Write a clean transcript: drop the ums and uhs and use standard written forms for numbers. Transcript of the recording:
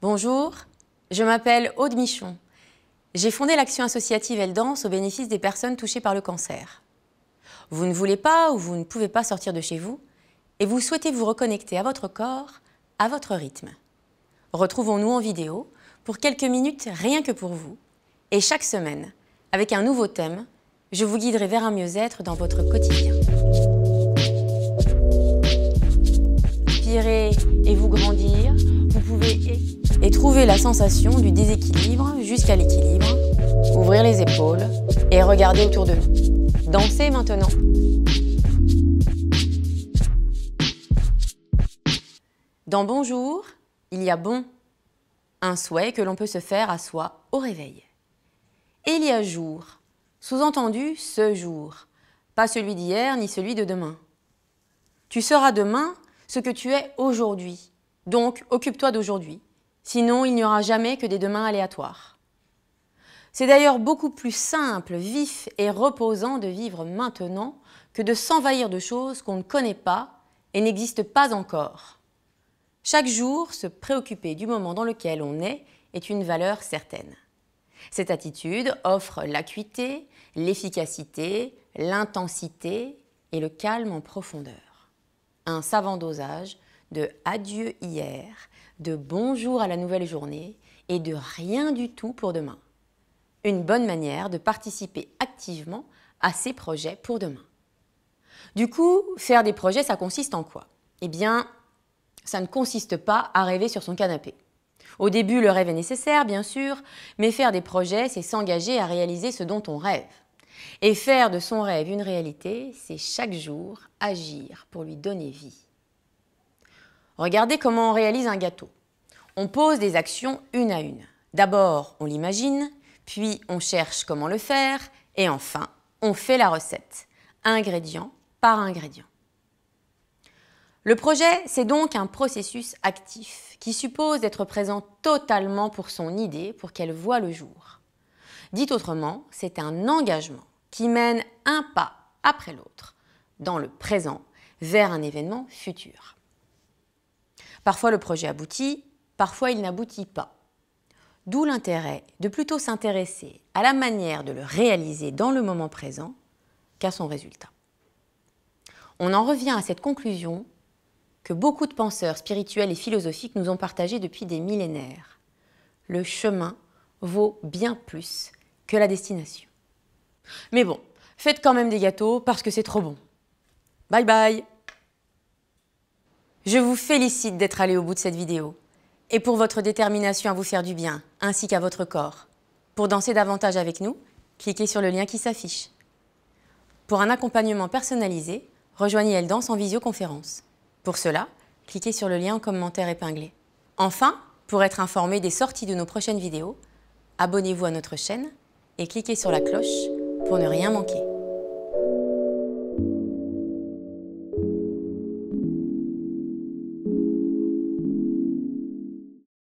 Bonjour, je m'appelle Aude Michon. J'ai fondé l'action associative Elle Danse au bénéfice des personnes touchées par le cancer. Vous ne voulez pas ou vous ne pouvez pas sortir de chez vous et vous souhaitez vous reconnecter à votre corps, à votre rythme. Retrouvons-nous en vidéo pour quelques minutes rien que pour vous et chaque semaine, avec un nouveau thème, je vous guiderai vers un mieux-être dans votre quotidien. Inspirez et vous grandir, vous pouvez et trouver la sensation du déséquilibre jusqu'à l'équilibre, ouvrir les épaules et regarder autour de nous. Dansez maintenant. Dans Bonjour, il y a bon, un souhait que l'on peut se faire à soi au réveil. Et il y a jour, sous-entendu ce jour, pas celui d'hier ni celui de demain. Tu seras demain ce que tu es aujourd'hui, donc occupe-toi d'aujourd'hui, sinon il n'y aura jamais que des demains aléatoires. C'est d'ailleurs beaucoup plus simple, vif et reposant de vivre maintenant que de s'envahir de choses qu'on ne connaît pas et n'existent pas encore. Chaque jour, se préoccuper du moment dans lequel on est une valeur certaine. Cette attitude offre l'acuité, l'efficacité, l'intensité et le calme en profondeur. Un savant dosage de adieu hier, de bonjour à la nouvelle journée et de rien du tout pour demain. Une bonne manière de participer activement à ses projets pour demain. Du coup, faire des projets, ça consiste en quoi? Eh bien, ça ne consiste pas à rêver sur son canapé. Au début, le rêve est nécessaire, bien sûr, mais faire des projets, c'est s'engager à réaliser ce dont on rêve. Et faire de son rêve une réalité, c'est chaque jour agir pour lui donner vie. Regardez comment on réalise un gâteau. On pose des actions une à une. D'abord, on l'imagine, puis on cherche comment le faire, et enfin, on fait la recette, ingrédient par ingrédient. Le projet, c'est donc un processus actif qui suppose d'être présent totalement pour son idée pour qu'elle voie le jour. Dit autrement, c'est un engagement qui mène un pas après l'autre, dans le présent, vers un événement futur. Parfois le projet aboutit, parfois il n'aboutit pas. D'où l'intérêt de plutôt s'intéresser à la manière de le réaliser dans le moment présent qu'à son résultat. On en revient à cette conclusion que beaucoup de penseurs spirituels et philosophiques nous ont partagée depuis des millénaires. Le chemin vaut bien plus que la destination. Mais bon, faites quand même des gâteaux parce que c'est trop bon. Bye bye! Je vous félicite d'être allé au bout de cette vidéo et pour votre détermination à vous faire du bien, ainsi qu'à votre corps. Pour danser davantage avec nous, cliquez sur le lien qui s'affiche. Pour un accompagnement personnalisé, rejoignez Elle Danse en visioconférence. Pour cela, cliquez sur le lien en commentaire épinglé. Enfin, pour être informé des sorties de nos prochaines vidéos, abonnez-vous à notre chaîne et cliquez sur la cloche pour ne rien manquer.